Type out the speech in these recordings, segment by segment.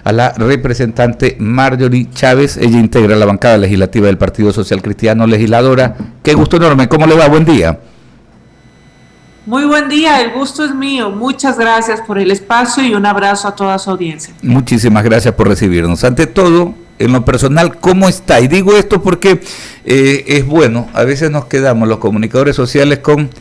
a la representante Marjorie Chávez. Ella integra la bancada legislativa del Partido Social Cristiano. Legisladora, qué gusto enorme. ¿Cómo le va? Buen día. Muy buen día, el gusto es mío. Muchas gracias por el espacio y un abrazo a toda su audiencia. Muchísimas gracias por recibirnos. Ante todo, en lo personal, ¿cómo está? Y digo esto porque es bueno, a veces nos quedamos los comunicadores sociales con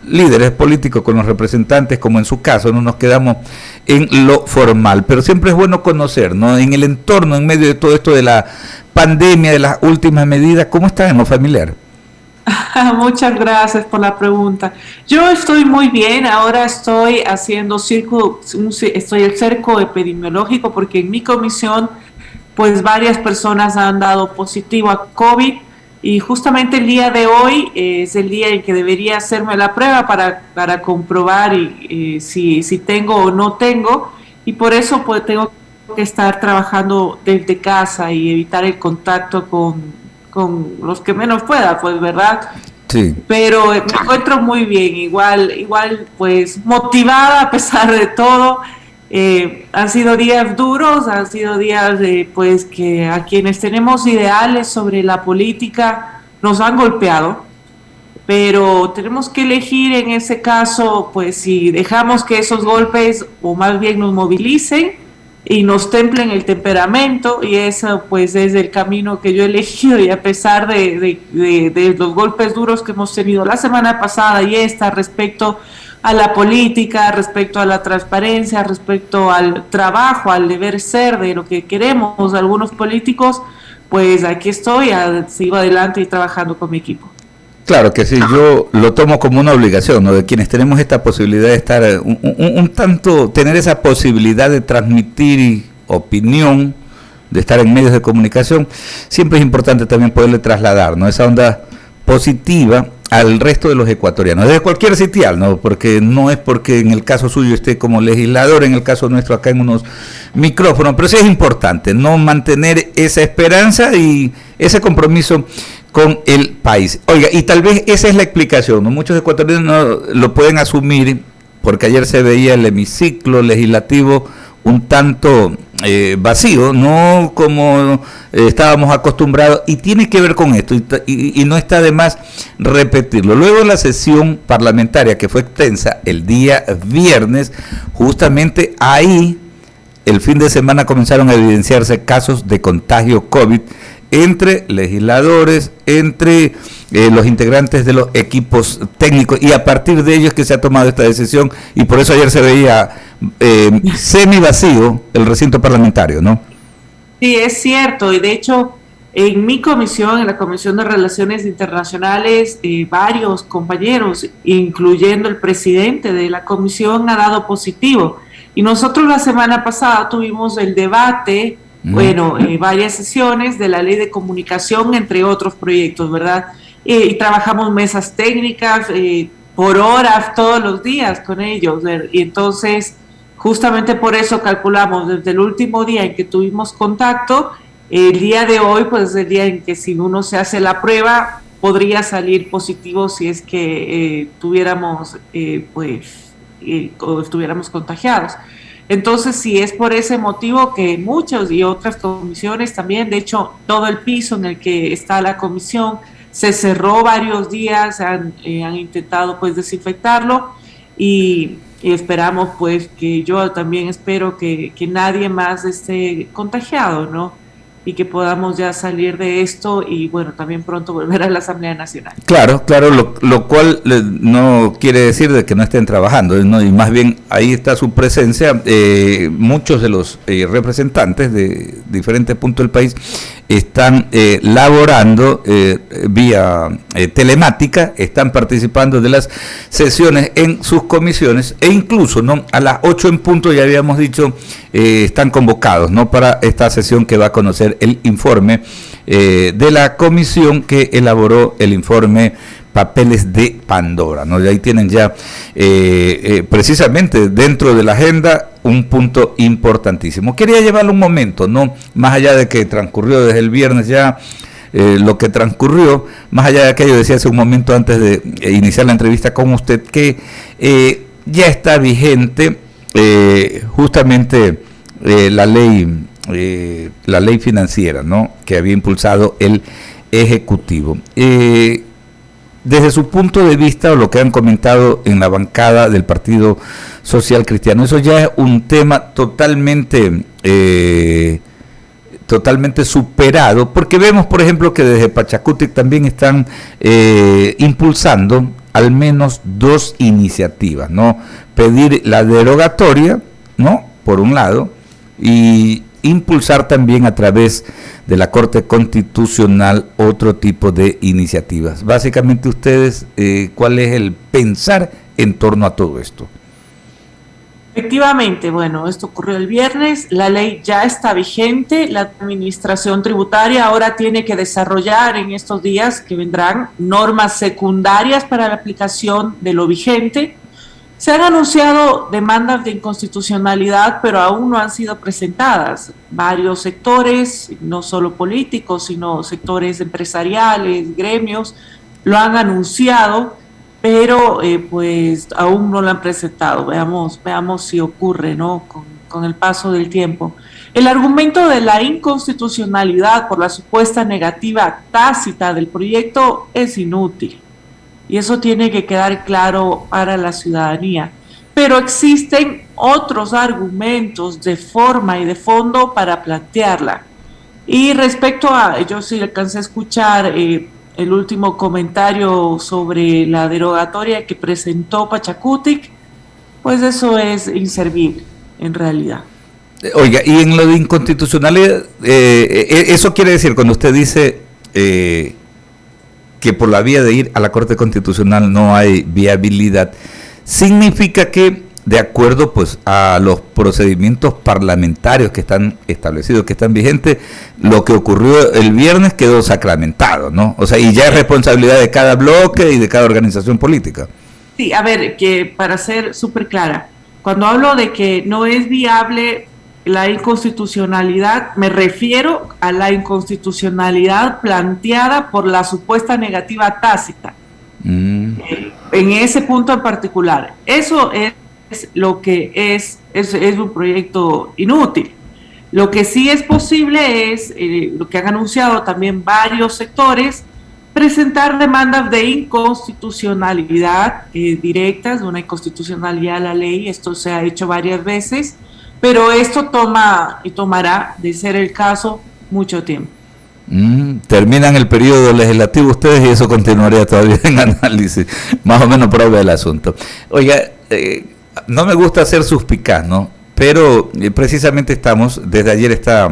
líderes políticos, con los representantes, como en su caso, no nos quedamos en lo formal, pero siempre es bueno conocer, ¿no? En el entorno, en medio de todo esto de la pandemia, de las últimas medidas, ¿cómo está en lo familiar? Muchas gracias por la pregunta. Yo estoy muy bien, ahora estoy haciendo estoy el cerco epidemiológico porque en mi comisión pues varias personas han dado positivo a COVID y justamente el día de hoy es el día en que debería hacerme la prueba para comprobar si tengo o no tengo, y por eso pues tengo que estar trabajando desde casa y evitar el contacto con los que menos pueda, pues, ¿verdad? Sí. Pero me encuentro muy bien, igual pues motivada a pesar de todo. Han sido días duros, han sido días pues que a quienes tenemos ideales sobre la política nos han golpeado, pero tenemos que elegir en ese caso, pues si dejamos que esos golpes o más bien nos movilicen y nos templen el temperamento, y eso pues es el camino que yo he elegido, y a pesar de los golpes duros que hemos tenido la semana pasada y esta respecto a la política, respecto a la transparencia, respecto al trabajo, al deber ser de lo que queremos algunos políticos, pues aquí estoy, sigo adelante y trabajando con mi equipo. Claro que sí, yo lo tomo como una obligación, ¿no? De quienes tenemos esta posibilidad de estar un tanto, tener esa posibilidad de transmitir opinión, de estar en medios de comunicación, siempre es importante también poderle trasladar, ¿no? Esa onda positiva al resto de los ecuatorianos, desde cualquier sitial, ¿no? Porque no es porque en el caso suyo esté como legislador, en el caso nuestro acá en unos micrófonos, pero sí es importante, ¿no? Mantener esa esperanza y ese compromiso con el país. Oiga, y tal vez esa es la explicación, ¿no? Muchos ecuatorianos no lo pueden asumir, porque ayer se veía el hemiciclo legislativo un tanto vacío, no como estábamos acostumbrados, y tiene que ver con esto, y no está de más repetirlo. Luego la sesión parlamentaria, que fue extensa el día viernes, justamente ahí el fin de semana comenzaron a evidenciarse casos de contagio COVID entre legisladores, entre los integrantes de los equipos técnicos, y a partir de ellos que se ha tomado esta decisión, y por eso ayer se veía semi vacío el recinto parlamentario, ¿no? Sí, es cierto, y de hecho en mi comisión, en la Comisión de Relaciones Internacionales, varios compañeros, incluyendo el presidente de la comisión, ha dado positivo, y nosotros la semana pasada tuvimos el debate, varias sesiones de la ley de comunicación, entre otros proyectos, ¿verdad? Y trabajamos mesas técnicas por horas, todos los días con ellos, y entonces justamente por eso calculamos desde el último día en que tuvimos contacto, el día de hoy, pues es el día en que si uno se hace la prueba, podría salir positivo si es que tuviéramos, o estuviéramos contagiados. Entonces, sí, es por ese motivo que muchos y otras comisiones también, de hecho, todo el piso en el que está la comisión se cerró varios días, han intentado pues desinfectarlo, y esperamos pues que yo también espero que nadie más esté contagiado, ¿no? Y que podamos ya salir de esto y bueno, también pronto volver a la Asamblea Nacional. Claro, lo cual no quiere decir de que no estén trabajando, ¿no? Y más bien ahí está su presencia. Muchos de los representantes de diferentes puntos del país están laborando vía telemática, están participando de las sesiones en sus comisiones, e incluso, ¿no?, a las 8 en punto, ya habíamos dicho, están convocados, ¿no?, para esta sesión que va a conocer el informe de la comisión que elaboró el informe Papeles de Pandora, ¿no? Y ahí tienen ya precisamente dentro de la agenda un punto importantísimo. Quería llevarlo un momento, ¿no? Más allá de que transcurrió desde el viernes ya lo que transcurrió, más allá de aquello, decía hace un momento antes de iniciar la entrevista con usted, que ya está vigente justamente la ley financiera, ¿no?, que había impulsado el Ejecutivo. Desde su punto de vista, o lo que han comentado en la bancada del Partido Social Cristiano, eso ya es un tema totalmente superado, porque vemos, por ejemplo, que desde Pachacutic también están impulsando al menos dos iniciativas, ¿no? Pedir la derogatoria, ¿no?, por un lado, y impulsar también a través de la Corte Constitucional otro tipo de iniciativas. Básicamente ustedes, ¿cuál es el pensar en torno a todo esto? Efectivamente, bueno, esto ocurrió el viernes, la ley ya está vigente, la administración tributaria ahora tiene que desarrollar en estos días que vendrán normas secundarias para la aplicación de lo vigente. Se han anunciado demandas de inconstitucionalidad, pero aún no han sido presentadas. Varios sectores, no solo políticos, sino sectores empresariales, gremios, lo han anunciado, pero pues aún no lo han presentado. Veamos si ocurre, ¿no?, con el paso del tiempo. El argumento de la inconstitucionalidad por la supuesta negativa tácita del proyecto es inútil. Y eso tiene que quedar claro para la ciudadanía. Pero existen otros argumentos de forma y de fondo para plantearla. Y respecto a, yo sí alcancé a escuchar el último comentario sobre la derogatoria que presentó Pachacutic, pues eso es inservible en realidad. Oiga, y en lo de inconstitucionalidad, eso quiere decir, cuando usted dice que por la vía de ir a la Corte Constitucional no hay viabilidad, significa que, de acuerdo pues a los procedimientos parlamentarios que están establecidos, que están vigentes, lo que ocurrió el viernes quedó sacramentado, ¿no? O sea, y ya es responsabilidad de cada bloque y de cada organización política. Sí, a ver, que para ser súper clara, cuando hablo de que no es viable la inconstitucionalidad, me refiero a la inconstitucionalidad planteada por la supuesta negativa tácita. En ese punto en particular. Eso es lo que es un proyecto inútil. Lo que sí es posible es, lo que han anunciado también varios sectores, presentar demandas de inconstitucionalidad directas, de una inconstitucionalidad a la ley. Esto se ha hecho varias veces, pero esto toma y tomará, de ser el caso, mucho tiempo. Terminan el periodo legislativo ustedes y eso continuaría todavía en análisis, más o menos prueba del asunto. Oiga, no me gusta ser suspicaz, ¿no?, pero precisamente desde ayer está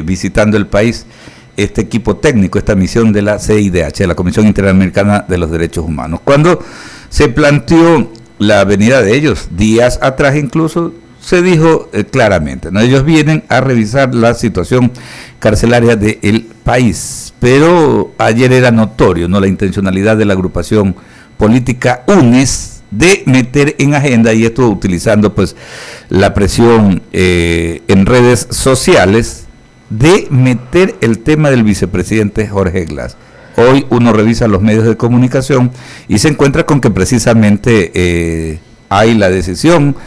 visitando el país este equipo técnico, esta misión de la CIDH, la Comisión Interamericana de los Derechos Humanos. Cuando se planteó la venida de ellos, días atrás incluso, se dijo claramente, ¿no?, ellos vienen a revisar la situación carcelaria del país, pero ayer era notorio, ¿no?, la intencionalidad de la agrupación política UNES de meter en agenda, y esto utilizando pues la presión en redes sociales, de meter el tema del vicepresidente Jorge Glass. Hoy uno revisa los medios de comunicación y se encuentra con que precisamente hay la decisión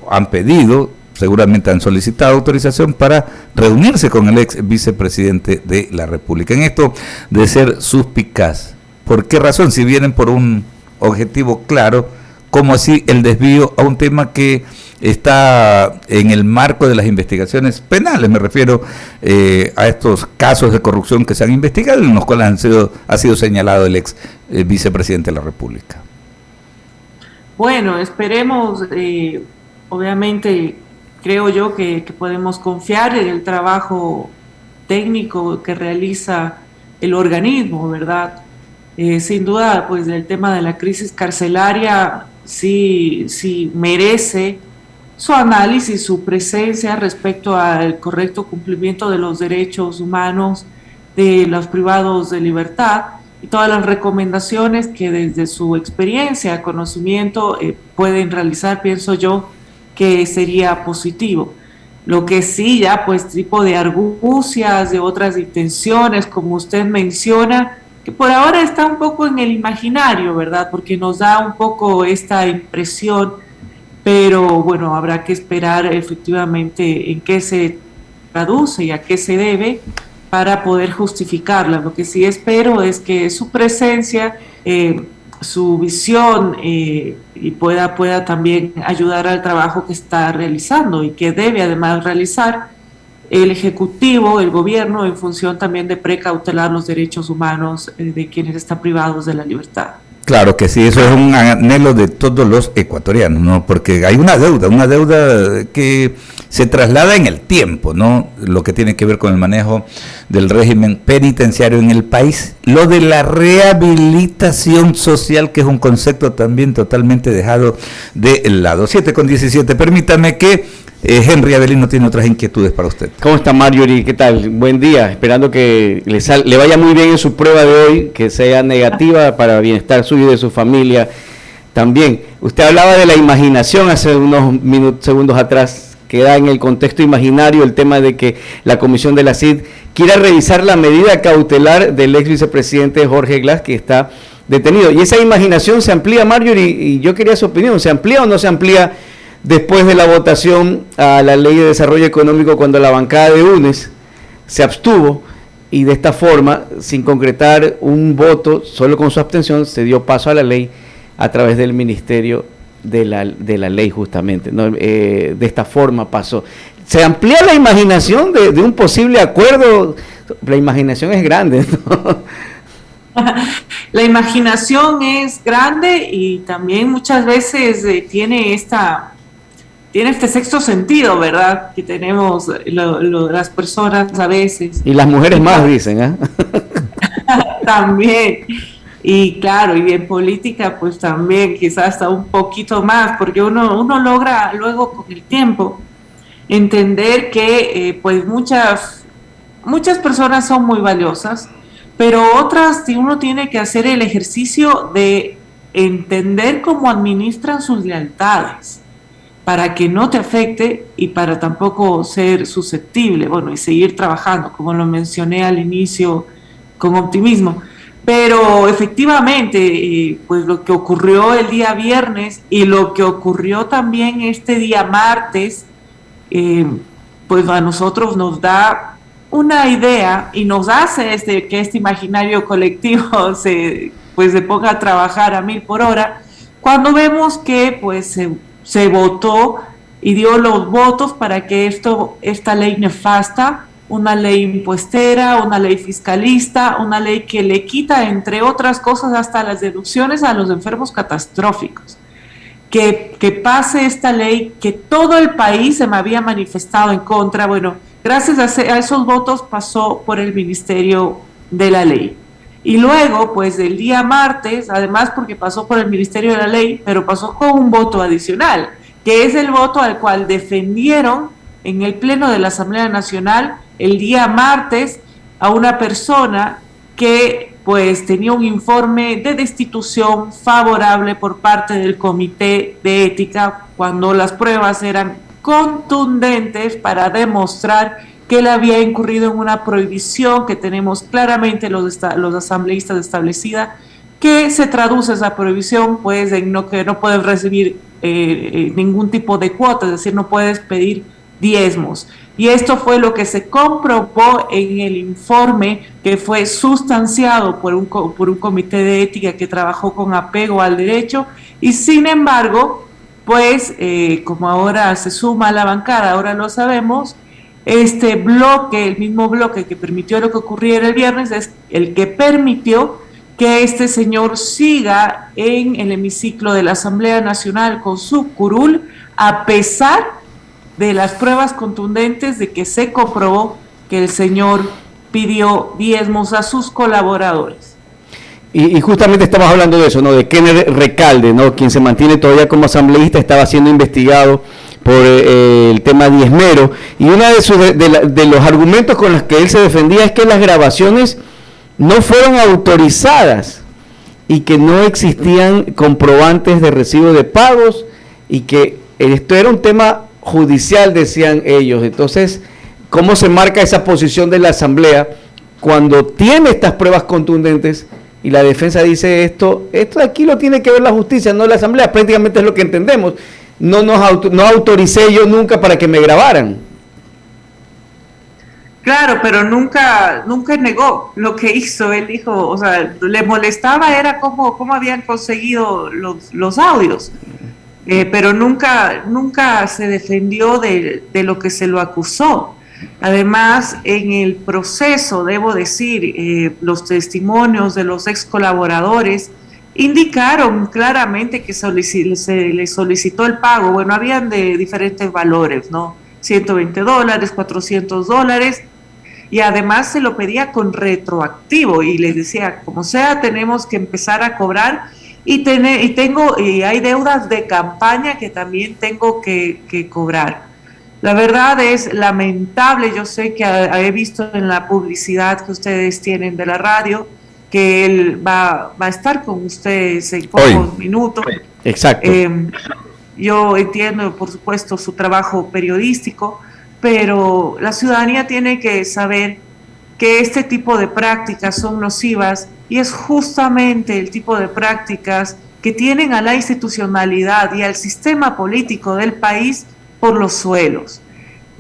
han pedido, seguramente han solicitado autorización para reunirse con el ex vicepresidente de la República. En esto de ser suspicaz, ¿por qué razón? Si vienen por un objetivo claro, ¿cómo así el desvío a un tema que está en el marco de las investigaciones penales? Me refiero a estos casos de corrupción que se han investigado, en los cuales ha sido señalado el ex vicepresidente de la República. Bueno, esperemos, obviamente creo yo que podemos confiar en el trabajo técnico que realiza el organismo, ¿verdad? Sin duda, pues el tema de la crisis carcelaria sí merece su análisis, su presencia respecto al correcto cumplimiento de los derechos humanos de los privados de libertad, y todas las recomendaciones que desde su experiencia, conocimiento, pueden realizar, pienso yo que sería positivo. Lo que sí, ya pues tipo de argucias, de otras intenciones, como usted menciona, que por ahora está un poco en el imaginario, ¿verdad? Porque nos da un poco esta impresión pero bueno, habrá que esperar efectivamente en qué se traduce y a qué se debe para poder justificarla. Lo que sí espero es que su presencia, su visión y pueda también ayudar al trabajo que está realizando y que debe además realizar el Ejecutivo, el Gobierno, en función también de precautelar los derechos humanos de quienes están privados de la libertad. Claro que sí, eso es un anhelo de todos los ecuatorianos, ¿no? Porque hay una deuda que se traslada en el tiempo, ¿no? Lo que tiene que ver con el manejo del régimen penitenciario en el país. Lo de la rehabilitación social, que es un concepto también totalmente dejado de lado. 7:17, permítame que Henry Avelino tiene otras inquietudes para usted. ¿Cómo está, Marjorie? ¿Qué tal? Buen día, esperando que le vaya muy bien en su prueba de hoy, que sea negativa para bienestar suyo y de su familia también. Usted hablaba de la imaginación hace unos segundos atrás, queda en el contexto imaginario el tema de que la comisión de la CID quiera revisar la medida cautelar del ex vicepresidente Jorge Glass, que está detenido. Y esa imaginación se amplía, Marjorie, y yo quería su opinión, ¿se amplía o no se amplía después de la votación a la Ley de Desarrollo Económico, cuando la bancada de UNES se abstuvo y de esta forma, sin concretar un voto, solo con su abstención, se dio paso a la ley a través del Ministerio de la Ley, justamente, ¿no? De esta forma pasó. ¿Se amplía la imaginación de un posible acuerdo? La imaginación es grande, ¿no? La imaginación es grande y también muchas veces tiene este sexto sentido, ¿verdad? Que tenemos las personas a veces. Y las mujeres más, dicen, ¿eh? También. Y claro, y en política pues también quizás hasta un poquito más, porque uno logra luego con el tiempo entender que pues muchas personas son muy valiosas, pero otras uno tiene que hacer el ejercicio de entender cómo administran sus lealtades, para que no te afecte y para tampoco ser susceptible, bueno, y seguir trabajando, como lo mencioné al inicio, con optimismo. Pero efectivamente, pues lo que ocurrió el día viernes y lo que ocurrió también este día martes, pues a nosotros nos da una idea y nos hace que este imaginario colectivo se ponga a trabajar a 1000 por hora, cuando vemos que pues se votó y dio los votos para que esta ley nefasta, una ley impuestera, una ley fiscalista, una ley que le quita, entre otras cosas, hasta las deducciones a los enfermos catastróficos, que pase esta ley que todo el país se me había manifestado en contra. Bueno, gracias a esos votos pasó por el Ministerio de la Ley. Y luego, pues el día martes, además porque pasó por el Ministerio de la Ley, pero pasó con un voto adicional, que es el voto al cual defendieron en el Pleno de la Asamblea Nacional el día martes a una persona que pues tenía un informe de destitución favorable por parte del Comité de Ética, cuando las pruebas eran contundentes para demostrar que él había incurrido en una prohibición que tenemos claramente los asambleístas establecida, que se traduce esa prohibición pues en que no puedes recibir ningún tipo de cuota, es decir, no puedes pedir diezmos. Y esto fue lo que se comprobó en el informe que fue sustanciado por un comité de ética que trabajó con apego al derecho, y sin embargo, pues como ahora se suma a la bancada, ahora lo sabemos, este bloque, el mismo bloque que permitió lo que ocurriera el viernes, es el que permitió que este señor siga en el hemiciclo de la Asamblea Nacional con su curul, a pesar de las pruebas contundentes de que se comprobó que el señor pidió diezmos a sus colaboradores. Y justamente estamos hablando de eso, ¿no? De Kenneth Recalde, ¿no? Quien se mantiene todavía como asambleísta, estaba siendo investigado por el tema diezmero, y uno de los argumentos con los que él se defendía es que las grabaciones no fueron autorizadas y que no existían comprobantes de recibo de pagos y que esto era un tema judicial, decían ellos. Entonces, ¿cómo se marca esa posición de la Asamblea cuando tiene estas pruebas contundentes y la defensa dice esto aquí lo tiene que ver la justicia, no la Asamblea? Prácticamente es lo que entendemos. no autoricé yo nunca para que me grabaran. Claro, pero nunca negó lo que hizo. Él dijo, o sea, le molestaba era cómo habían conseguido los audios, pero nunca se defendió de lo que se lo acusó. Además, en el proceso, debo decir, los testimonios de los ex colaboradores indicaron claramente que se le solicitó el pago. Bueno, habían de diferentes valores, ¿no? $120, $400, y además se lo pedía con retroactivo y les decía, como sea, tenemos que empezar a cobrar y hay deudas de campaña que también tengo que cobrar. La verdad es lamentable. Yo sé que he visto en la publicidad que ustedes tienen de la radio que él va a estar con ustedes en pocos minutos. Exacto. Yo entiendo, por supuesto, su trabajo periodístico, pero la ciudadanía tiene que saber que este tipo de prácticas son nocivas y es justamente el tipo de prácticas que tienen a la institucionalidad y al sistema político del país por los suelos.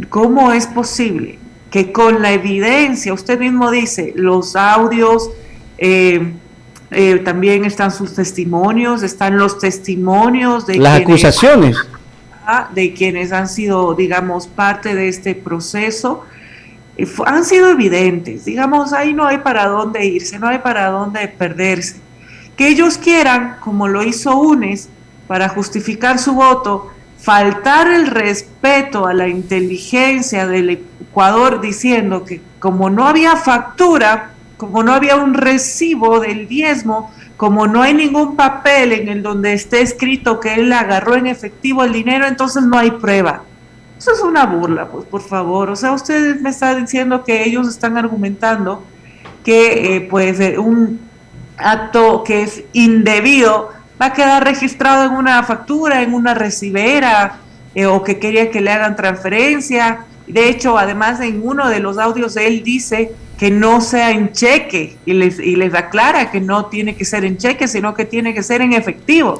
¿Cómo es posible que con la evidencia, usted mismo dice, los audios, también están sus testimonios, están los testimonios de las acusaciones de quienes han sido, digamos, parte de este proceso, han sido evidentes, digamos, ahí no hay para dónde irse, no hay para dónde perderse. Que ellos quieran, como lo hizo UNES, para justificar su voto, faltar el respeto a la inteligencia del Ecuador diciendo que como no había factura, como no había un recibo del diezmo, como no hay ningún papel en el donde esté escrito que él agarró en efectivo el dinero, entonces no hay prueba. Eso es una burla, pues, por favor. O sea, ustedes me están diciendo que ellos están argumentando que un acto que es indebido va a quedar registrado en una factura, en una recibera, o que quería que le hagan transferencia. De hecho, además, en uno de los audios él dice que no sea en cheque y les aclara que no tiene que ser en cheque, sino que tiene que ser en efectivo.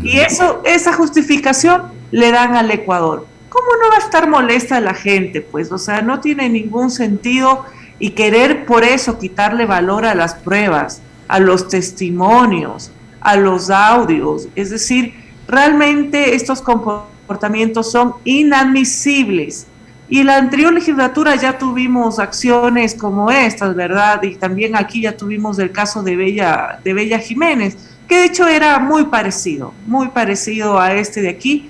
Y esa justificación le dan al Ecuador. ¿Cómo no va a estar molesta la gente? Pues, o sea, no tiene ningún sentido, y querer por eso quitarle valor a las pruebas, a los testimonios, a los audios. Es decir, realmente estos comportamientos son inadmisibles. Y en la anterior legislatura ya tuvimos acciones como estas, ¿verdad? Y también aquí ya tuvimos el caso de Bella Jiménez, que de hecho era muy parecido a este de aquí,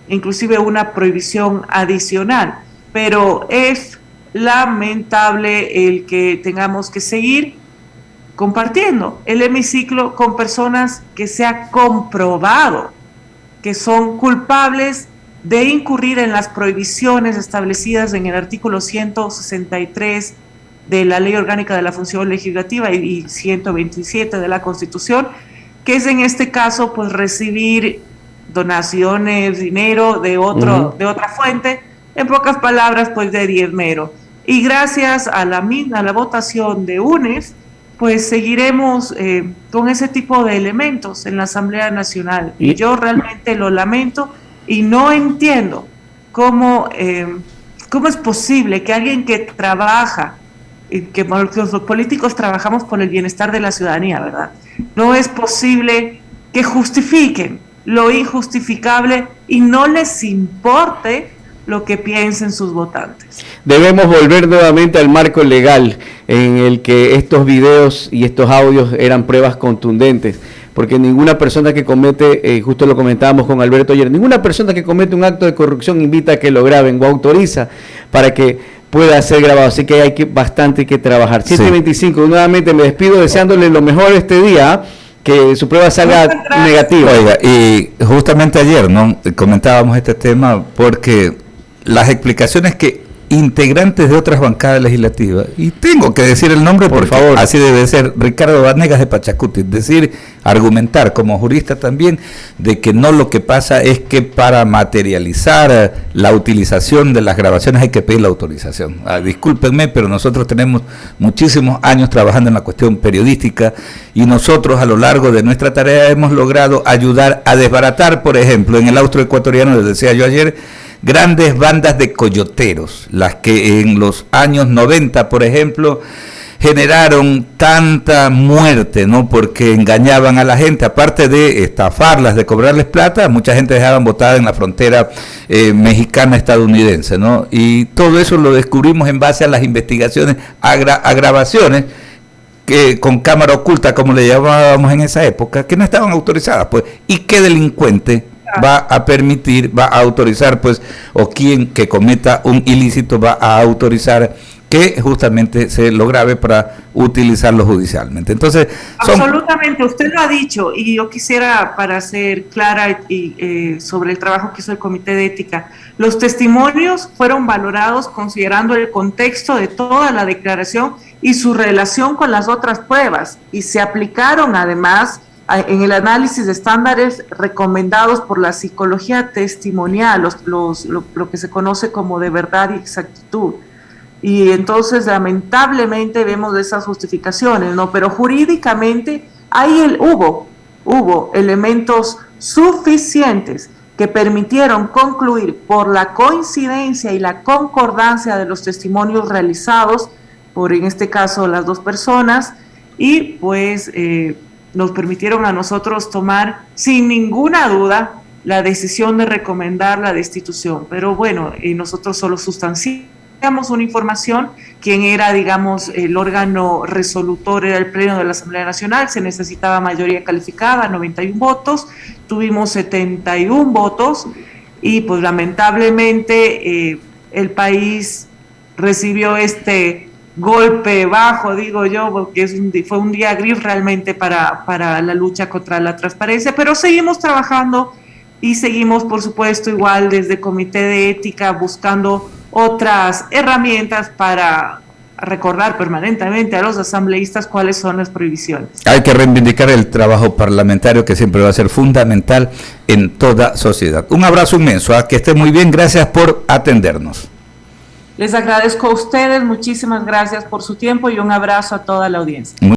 inclusive una prohibición adicional. Pero es lamentable el que tengamos que seguir compartiendo el hemiciclo con personas que se ha comprobado que son culpables de incurrir en las prohibiciones establecidas en el artículo 163 de la Ley Orgánica de la Función Legislativa y 127 de la Constitución, que es en este caso pues recibir donaciones, dinero de otra fuente, en pocas palabras pues de diezmero. Y gracias a la votación de UNES, pues seguiremos con ese tipo de elementos en la Asamblea Nacional. Y yo realmente lo lamento y no entiendo cómo es posible que alguien que trabaja, que los políticos trabajamos por el bienestar de la ciudadanía, ¿verdad? No es posible que justifiquen lo injustificable y no les importe lo que piensen sus votantes. Debemos volver nuevamente al marco legal en el que estos videos y estos audios eran pruebas contundentes, porque ninguna persona que comete, justo lo comentábamos con Alberto ayer, ninguna persona que comete un acto de corrupción invita a que lo graben o autoriza para que pueda ser grabado, así que hay bastante que trabajar. 7:25, nuevamente me despido deseándole lo mejor este día, que su prueba salga negativa. Oiga, y justamente ayer, ¿no?, comentábamos este tema porque las explicaciones que integrantes de otras bancadas legislativas, y tengo que decir el nombre por porque favor, así debe ser, Ricardo Vanegas de Pachacuti, decir, argumentar como jurista también, de que no, lo que pasa es que para materializar la utilización de las grabaciones hay que pedir la autorización. Discúlpenme, pero nosotros tenemos muchísimos años trabajando en la cuestión periodística, y nosotros a lo largo de nuestra tarea hemos logrado ayudar a desbaratar, por ejemplo, en el austro ecuatoriano, les decía yo ayer, grandes bandas de coyoteros, las que en los años 90, por ejemplo, generaron tanta muerte, ¿no? Porque engañaban a la gente, aparte de estafarlas, de cobrarles plata, mucha gente dejaban botada en la frontera mexicana-estadounidense, ¿no? Y todo eso lo descubrimos en base a las investigaciones, a grabaciones que con cámara oculta, como le llamábamos en esa época, que no estaban autorizadas, pues, y qué delincuente va a permitir, va a autorizar, pues, o quien que cometa un ilícito va a autorizar que justamente se lo grabe para utilizarlo judicialmente. Entonces, absolutamente, usted lo ha dicho, y yo quisiera, para ser clara sobre el trabajo que hizo el Comité de Ética, los testimonios fueron valorados considerando el contexto de toda la declaración y su relación con las otras pruebas, y se aplicaron además en el análisis de estándares recomendados por la psicología testimonial, lo que se conoce como de verdad y exactitud. Y entonces lamentablemente vemos esas justificaciones, ¿no? Pero jurídicamente ahí hubo elementos suficientes que permitieron concluir por la coincidencia y la concordancia de los testimonios realizados por, en este caso, las dos personas, y pues nos permitieron a nosotros tomar sin ninguna duda la decisión de recomendar la destitución. Pero bueno, nosotros solo sustanciamos una información. Quien era, digamos, el órgano resolutor era el Pleno de la Asamblea Nacional, se necesitaba mayoría calificada, 91 votos, tuvimos 71 votos, y pues lamentablemente el país recibió este golpe bajo, digo yo, porque fue un día gris realmente para la lucha contra la transparencia, pero seguimos trabajando y seguimos, por supuesto, igual desde Comité de Ética buscando otras herramientas para recordar permanentemente a los asambleístas cuáles son las prohibiciones. Hay que reivindicar el trabajo parlamentario, que siempre va a ser fundamental en toda sociedad. Un abrazo inmenso, que esté muy bien, gracias por atendernos. Les agradezco a ustedes, muchísimas gracias por su tiempo y un abrazo a toda la audiencia.